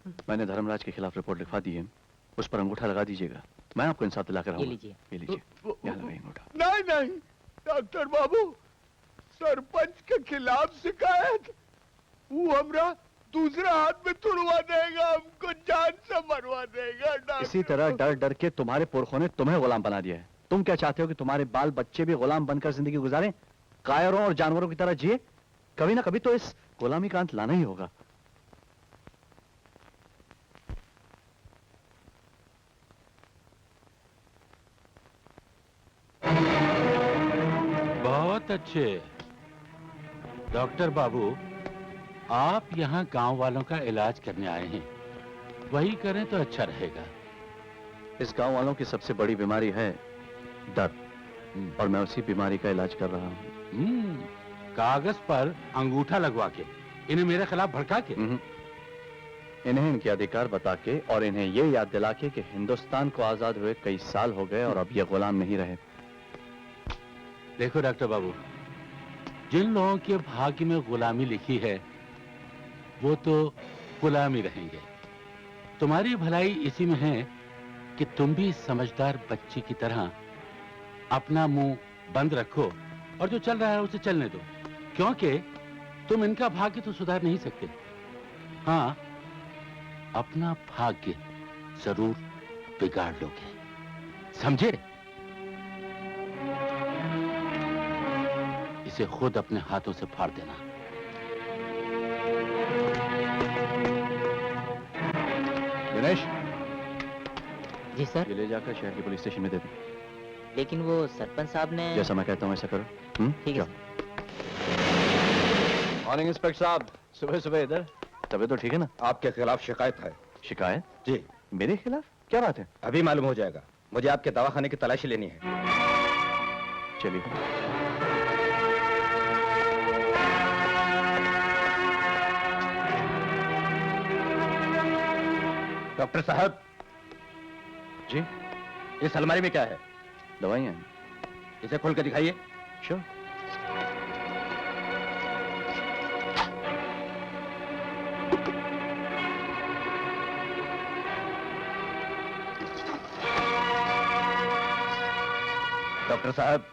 मैंने धर्मराज के खिलाफ रिपोर्ट लिखवा दी है, उस पर अंगूठा लगा दीजिएगा। मैं आपको इंसाफ दिला कर ये लीजिए। ये लीजिए, यहाँ लगाइए अंगूठा। नहीं नहीं डॉक्टर बाबू, सरपंच के खिलाफ शिकायत, वो हमरा दूसरा हाथ में तुड़वा देगा, हमको जान से मरवा देगा डॉक्टर। इसी तरह डर डर के तुम्हारे पुरखों ने तुम्हें गुलाम बना दिया है। तुम क्या चाहते हो कि तुम्हारे बाल बच्चे भी गुलाम बनकर जिंदगी गुजारें, कायरों और जानवरों की तरह जिए? कभी ना कभी तो इस गुलामी का अंत लाना ही होगा। बहुत अच्छे डॉक्टर बाबू, आप यहाँ गांव वालों का इलाज करने आए हैं, वही करें तो अच्छा रहेगा। इस गांव वालों की सबसे बड़ी बीमारी है डर, और मैं उसी बीमारी का इलाज कर रहा हूँ। कागज पर अंगूठा लगवा के, इन्हें मेरे खिलाफ भड़का के? इन्हें इनके अधिकार बता के और इन्हें ये याद दिला के कि हिंदुस्तान को आजाद हुए कई साल हो गए और अब ये गुलाम नहीं रहे। देखो डॉक्टर बाबू, जिन लोगों के भाग्य में गुलामी लिखी है वो तो गुलामी रहेंगे। तुम्हारी भलाई इसी में है कि तुम भी समझदार बच्ची की तरह अपना मुंह बंद रखो और जो चल रहा है उसे चलने दो, क्योंकि तुम इनका भाग्य तो सुधार नहीं सकते। हाँ, अपना भाग्य जरूर बिगाड़ लोगे, समझे? इसे खुद अपने हाथों से फाड़ देना। दिनेश। जी सर। ये ले जाकर शहर के पुलिस स्टेशन में दे दो। लेकिन वो सरपंच साहब ने... जैसा मैं कहता हूँ ऐसा करो। ठीक है। मॉर्निंग इंस्पेक्टर साहब, सुबह सुबह इधर। तबीयत तो ठीक है ना? आपके खिलाफ शिकायत है। शिकायत? जी। मेरे खिलाफ? क्या बात है? अभी मालूम हो जाएगा। मुझे आपके दवाखाने की तलाशी लेनी है। चलिए। डॉक्टर साहब जी, इस अलमारी में क्या है? दवाइयाँ। इसे खोल के दिखाइए। श्योर। डॉक्टर साहब,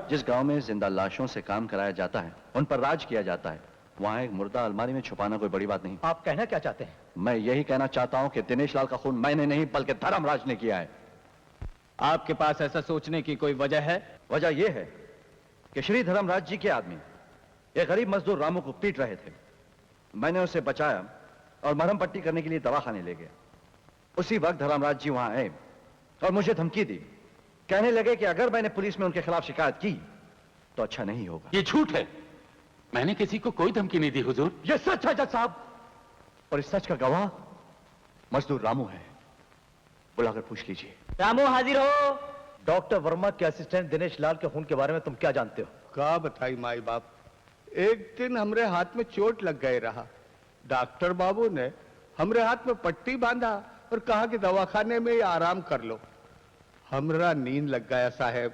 जिस गांव में जिंदा लाशों से काम कराया जाता है, उन पर राज किया जाता है, वहां एक मुर्दा अलमारी में छुपाना कोई बड़ी बात नहीं। आप कहना क्या चाहते हैं? मैं यही कहना चाहता हूं कि दिनेश लाल का खून मैंने नहीं बल्कि धर्मराज ने किया है। आपके पास ऐसा सोचने की कोई वजह है? वजह यह है कि श्री धर्मराज जी के आदमी एक गरीब मजदूर रामू को पीट रहे थे। मैंने उसे बचाया और मरहम पट्टी करने के लिए दवाखाने ले गया। उसी वक्त धर्मराज जी वहां आए और मुझे धमकी दी। कहने लगे कि अगर मैंने पुलिस में उनके खिलाफ शिकायत की तो अच्छा नहीं होगा। ये झूठ है, मैंने किसी को कोई धमकी नहीं दी हुजूर। ये सच है जज साहब, और इस सच का गवाह मजदूर रामू है। बुलाकर पूछ लीजिए। रामू हाजिर हो। डॉक्टर वर्मा के असिस्टेंट दिनेश लाल के खून के बारे में तुम क्या जानते हो? का बताई माई बाप, एक दिन हमरे हाथ में चोट लग गए रहा। डॉक्टर बाबू ने हमरे हाथ में पट्टी बांधा और कहा कि दवाखाने में ही आराम कर लो। हमरा नींद लग गया साहब,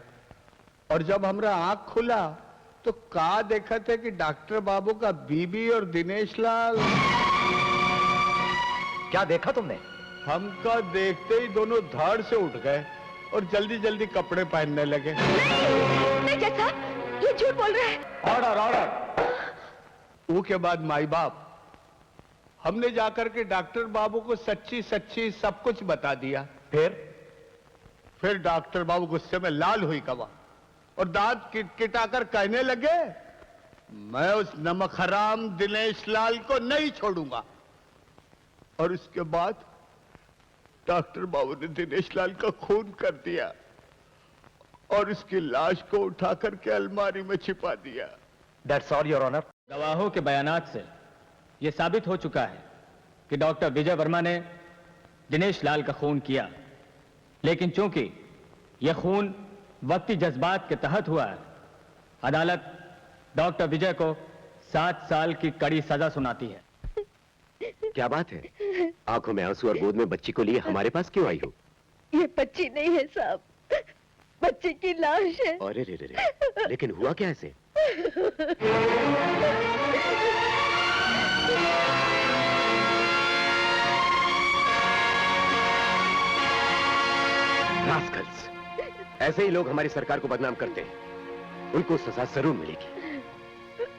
और जब हमरा आंख खुला तो का देखा थे कि डॉक्टर बाबू का बीबी और दिनेश लाल। क्या देखा तुमने? हमका देखते ही दोनों धड़ से उठ गए और जल्दी जल्दी कपड़े पहनने लगे। नहीं जज साहब, ये झूठ बोल रहे हैं। Order order. वो के बाद माई बाप हमने जाकर के डॉक्टर बाबू को सच्ची सच्ची सब कुछ बता दिया। फिर डॉक्टर बाबू गुस्से में लाल हुई कवा और दांत किटकिटाकर कहने लगे, मैं उस नमक हराम दिनेश लाल को नहीं छोड़ूंगा। और उसके बाद डॉक्टर बाबू ने दिनेश लाल का खून कर दिया और उसकी लाश को उठा करके अलमारी में छिपा दिया। That's all, Your Honor. गवाहों के बयानात से यह साबित हो चुका है कि डॉक्टर विजय वर्मा ने दिनेश लाल का खून किया, लेकिन चूंकि यह खून वक्ती जज्बात के तहत हुआ है, अदालत डॉक्टर विजय को 7 साल की कड़ी सजा सुनाती है। क्या बात है? आंखों में आंसू और गोद में बच्ची को लिए हमारे पास क्यों आई हो? ये बच्ची नहीं है साहब, बच्ची की लाश है। अरे रे रे रे, लेकिन हुआ क्या ऐसे? रास्कल्स, ऐसे ही लोग हमारी सरकार को बदनाम करते हैं। उनको सजा जरूर मिलेगी।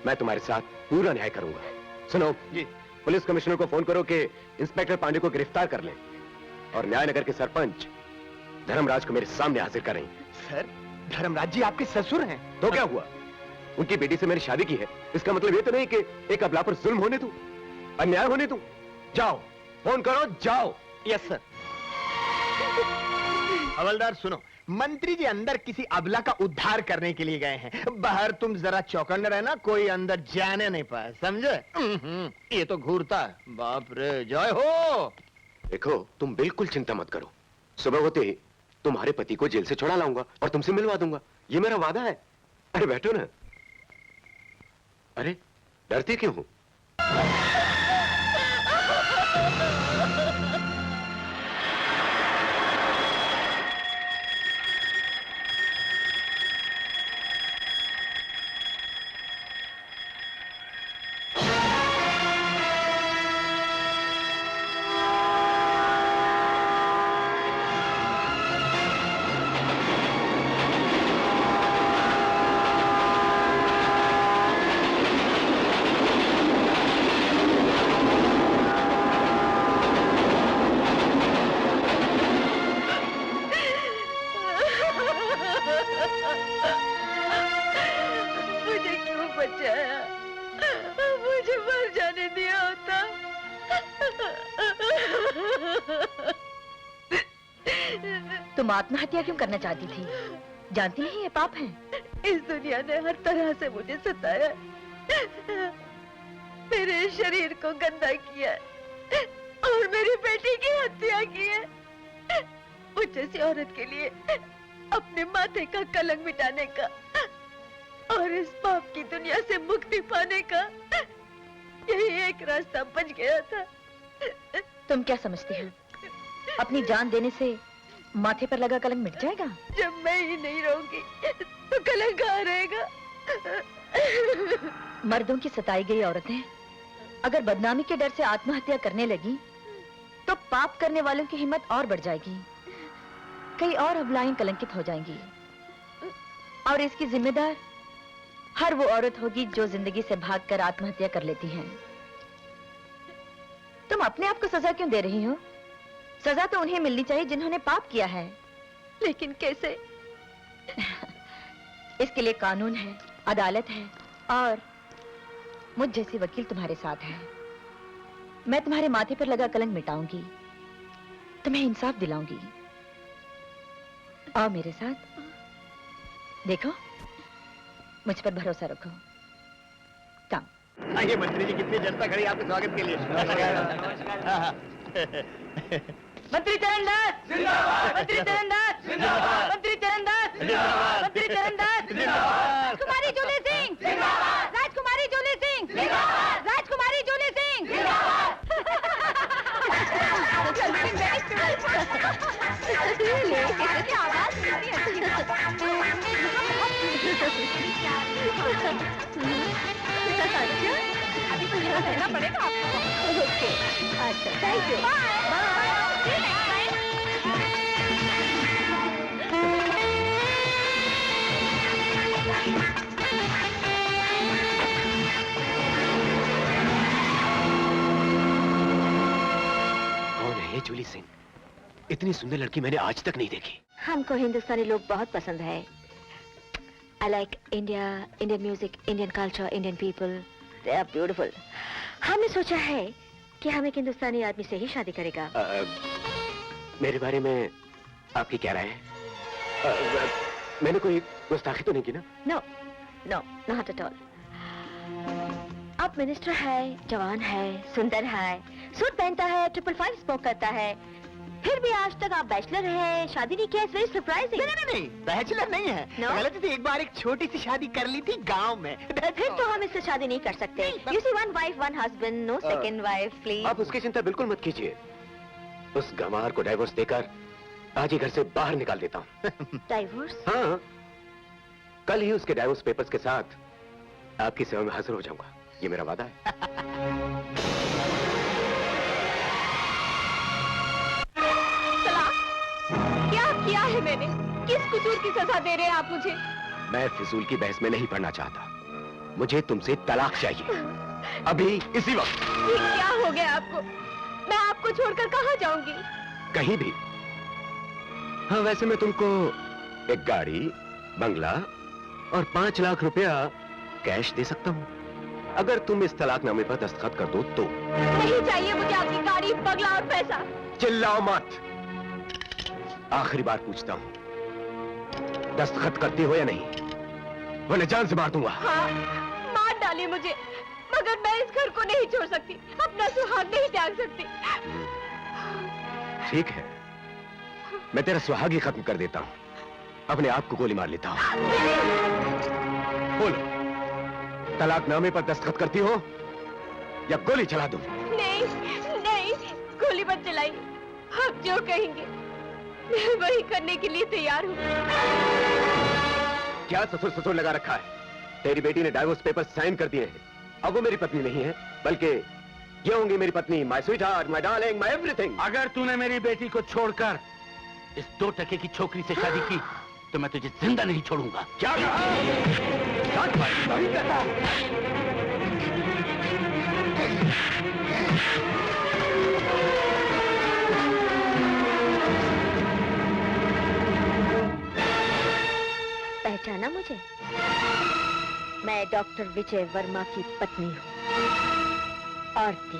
मैं तुम्हारे साथ पूरा न्याय करूंगा। सुनो जी, पुलिस कमिश्नर को फोन करो कि इंस्पेक्टर पांडे को गिरफ्तार कर लें और न्यायनगर के सरपंच धर्मराज को मेरे सामने हाजिर करें। सर, धर्मराज जी आपके ससुर हैं। तो क्या हुआ? उनकी बेटी से मैंने शादी की है, इसका मतलब ये तो नहीं कि एक अबला पर जुल्म होने दूं, अन्याय होने दूं। जाओ, फोन करो, जाओ। Yes sir. हवलदार सुनो, मंत्री जी अंदर किसी अबला का उद्धार करने के लिए गए हैं। बाहर तुम जरा चौकन्ने रहना, कोई अंदर जाने नहीं पाए, समझे? ये तो घूरता है। बाप रे, जय हो। देखो, तुम बिल्कुल चिंता मत करो। सुबह होते ही तुम्हारे पति को जेल से छुड़ा लाऊंगा और तुमसे मिलवा दूंगा। ये मेरा वादा है। अरे बैठो ना। अरे डरते क्यों हो? मुझे क्यों बचाया? मुझे मर जाने दिया होता। तुम आत्महत्या क्यों करना चाहती थी? जानती नहीं ये पाप है? इस दुनिया ने हर तरह से मुझे सताया, मेरे शरीर को गंदा किया और मेरी बेटी की हत्या की है। मुझ जैसी औरत के लिए अपने माथे का कलंक मिटाने का और इस पाप की दुनिया से मुक्ति पाने का यही एक रास्ता बच गया था। तुम क्या समझती हो? अपनी जान देने से माथे पर लगा कलंक मिट जाएगा? जब मैं ही नहीं रहूंगी तो कलंक कहाँ रहेगा? मर्दों की सताई गई औरतें अगर बदनामी के डर से आत्महत्या करने लगी तो पाप करने वालों की हिम्मत और बढ़ जाएगी। कई और अबलाएं कलंकित हो जाएंगी और इसकी जिम्मेदार हर वो औरत होगी जो जिंदगी से भागकर आत्महत्या कर लेती है। तुम अपने आप को सजा क्यों दे रही हो? सजा तो उन्हें मिलनी चाहिए जिन्होंने पाप किया है। लेकिन कैसे? इसके लिए कानून है, अदालत है और मुझ जैसी वकील तुम्हारे साथ है। मैं तुम्हारे माथे पर लगा कलंक मिटाऊंगी, तुम्हें इंसाफ दिलाऊंगी। आओ मेरे साथ, देखो मुझ पर भरोसा रखो। काम। आइए मंत्री जी, कितनी जनता खड़ी आपके स्वागत के लिए। मंत्री चरणदास जिंदाबाद, मंत्री चरणदास जिंदाबाद, मंत्री चरणदास जिंदाबाद, मंत्री चरणदास जिंदाबाद, कुमारी जूली सिंह जिंदाबाद, राजकुमारी जूली सिंह जिंदाबाद, राजकुमारी जूली सिंह जिंदाबाद। अभी तो यहाँ रहना पड़ेगा आपको। अच्छा, थैंक यू। कौन है ये जूली सिंह? इतनी सुंदर लड़की मैंने आज तक नहीं देखी। हमको हिंदुस्तानी लोग बहुत पसंद है। I like India, Indian music, Indian culture, Indian people. They are beautiful. हमने सोचा है कि हम एक हिंदुस्तानी आदमी से ही शादी करेगा। मेरे बारे में आपकी क्या राय है? मैंने कोई गुस्ताखी तो नहीं की ना? No, no, not at all. आप मिनिस्टर है, जवान है, सुंदर है, सूट पहनता है, 555 स्मोक करता है, फिर भी आज तक आप बैचलर हैं, शादी नहीं किया, इट्स वेरी सरप्राइजिंग। नहीं बैचलर नहीं है। No? गलती थी, एक बार एक छोटी सी शादी कर ली थी गांव में। फिर तो हम इससे शादी नहीं कर सकते। You see one wife one husband, no second wife please. आप उसकी चिंता बिल्कुल मत कीजिए। उस गंवार को डाइवोर्स देकर आज ही घर से बाहर निकाल देता हूँ। डाइवोर्स? हाँ, कल ही उसके डाइवोर्स पेपर्स के साथ आपकी सेवा में हाजिर हो जाऊंगा, ये मेरा वादा है। क्या किया है मैंने? किस कसूर की सजा दे रहे हैं आप मुझे? मैं फिजूल की बहस में नहीं पड़ना चाहता। मुझे तुमसे तलाक चाहिए, अभी इसी वक्त। ये क्या हो गया आपको? मैं आपको छोड़कर कहाँ जाऊंगी? कहीं भी। हाँ, वैसे मैं तुमको एक गाड़ी, बंगला और 5 लाख रुपया कैश दे सकता हूँ, अगर तुम इस तलाकनामे पर दस्तखत कर दो तो। नहीं चाहिए मुझे आपकी गाड़ी, बंगला और पैसा। चिल्लाओ मत। आखिरी बार पूछता हूँ, दस्तखत करती हो या नहीं, वरना जान से मार दूंगा। हाँ, मार डालिए मुझे, मगर मैं इस घर को नहीं छोड़ सकती, अपना सुहाग नहीं त्याग सकती। ठीक है, मैं तेरा सुहाग ही खत्म कर देता हूँ, अपने आप को गोली मार लेता हूँ। बोलो, तलाकनामे पर दस्तखत करती हो या गोली चला दूं? नहीं, नहीं, गोली मत चलाइए। आप जो कहेंगे मैं वही करने के लिए तैयार हूँ। क्या ससुर ससुर लगा रखा है? तेरी बेटी ने डाइवोर्स पेपर साइन कर दिए हैं। अब वो मेरी पत्नी नहीं है, बल्कि ये होंगी मेरी पत्नी, my sweet heart, my darling, my everything. अगर तूने मेरी बेटी को छोड़कर इस 2 टके की छोकरी से शादी की तो मैं तुझे जिंदा नहीं छोड़ूंगा। क्या पहचाना मुझे? मैं डॉक्टर विजय वर्मा की पत्नी हूँ, आरती।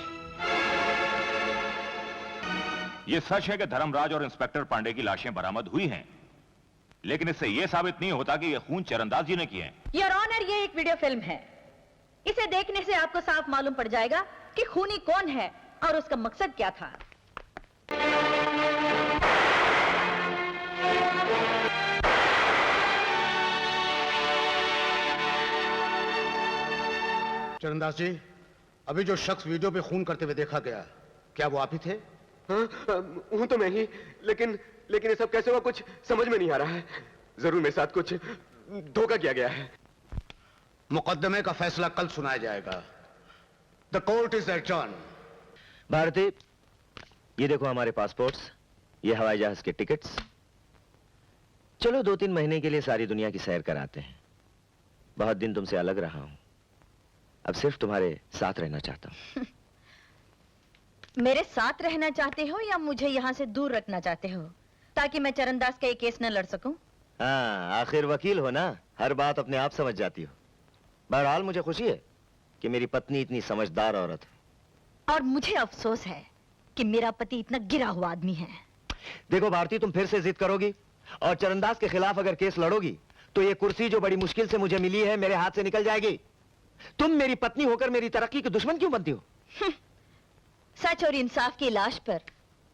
ये सच है कि धर्मराज और इंस्पेक्टर पांडे की लाशें बरामद हुई हैं, लेकिन इससे यह साबित नहीं होता कि ये खून चरणदास जी ने किए हैं। योर ऑनर, ये एक वीडियो फिल्म है। इसे देखने से आपको साफ मालूम पड़ जाएगा कि खूनी कौन है और उसका मकसद क्या था। चरणदास जी, अभी जो शख्स वीडियो पे खून करते हुए देखा गया, क्या वो आप ही थे? हाँ, हूं तो मैं ही, लेकिन ये सब कैसे हुआ कुछ समझ में नहीं आ रहा है। जरूर मेरे साथ कुछ धोखा किया गया है। मुकदमे का फैसला कल सुनाया जाएगा। The court is adjourned. Bharti, ये देखो हमारे पासपोर्ट्स, ये हवाई जहाज के टिकट्स। चलो 2-3 महीने के लिए सारी दुनिया की सैर कराते हैं। बहुत दिन तुमसे अलग रहा हूं, अब सिर्फ तुम्हारे साथ रहना चाहता हूं। मेरे साथ रहना चाहते हो या मुझे यहाँ से दूर रखना चाहते हो, ताकि मैं चरणदास का ये केस न लड़ सकूं? हाँ, आखिर वकील हो ना, हर बात अपने आप समझ जाती हो। बहरहाल मुझे खुशी है कि मेरी पत्नी इतनी समझदार औरत है। और मुझे अफसोस है कि मेरा पति इतना गिरा हुआ आदमी है। देखो भारती, तुम फिर से जिद करोगी और चरणदास के खिलाफ अगर केस लड़ोगी तो ये कुर्सी जो बड़ी मुश्किल से मुझे मिली है मेरे हाथ से निकल जाएगी। तुम मेरी पत्नी होकर मेरी तरक्की के दुश्मन क्यों बनती हो? सच और इंसाफ की लाश पर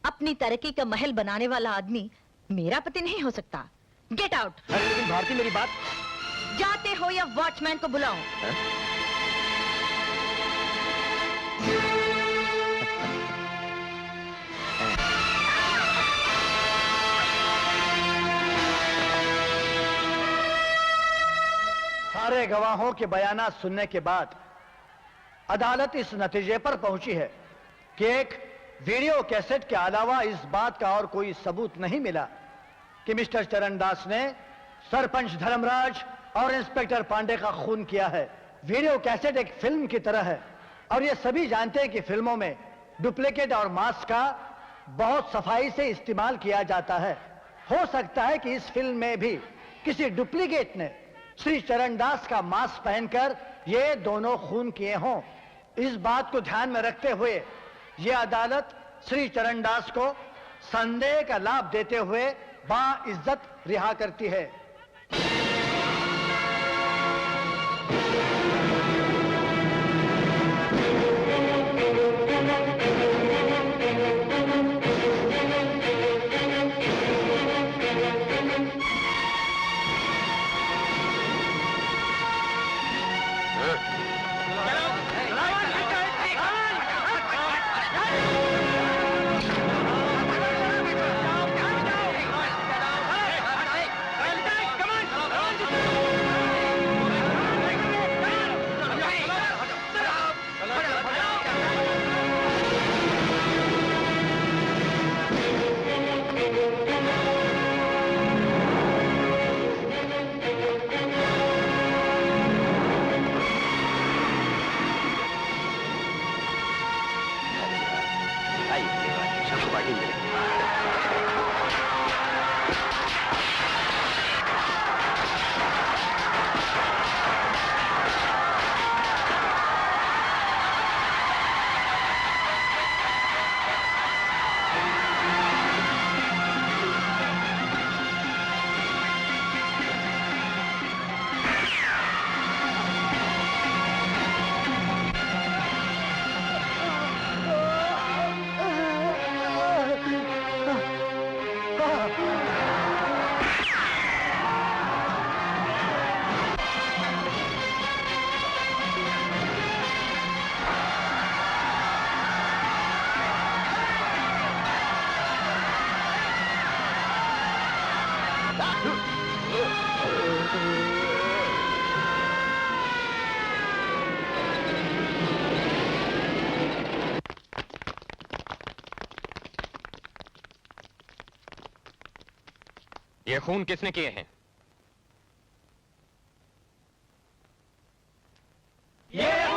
अपनी तरक्की का महल बनाने वाला आदमी मेरा पति नहीं हो सकता। Get out. अरे लेकिन भारती, मेरी बात। जाते हो या वॉचमैन को बुलाओ। सारे गवाहों के बयानात सुनने के बाद अदालत इस नतीजे पर पहुंची है कि एक वीडियो कैसेट के अलावा इस बात का और कोई सबूत नहीं मिला कि मिस्टर चरणदास ने सरपंच धर्मराज और इंस्पेक्टर पांडे का खून किया है। वीडियो कैसेट एक फिल्म की तरह है और ये सभी जानते हैं कि फिल्मों में डुप्लीकेट और मास्क का बहुत सफाई से इस्तेमाल किया जाता है। हो सकता है कि इस फिल्म में भी किसी डुप्लीकेट ने श्री चरणदास का मास्क पहनकर ये दोनों खून किए हों। इस बात को ध्यान में रखते हुए ये अदालत श्री चरणदास को संदेह का लाभ देते हुए बाइज्जत रिहा करती है। नहीं मिलेगी। ये खून किसने किए हैं? ये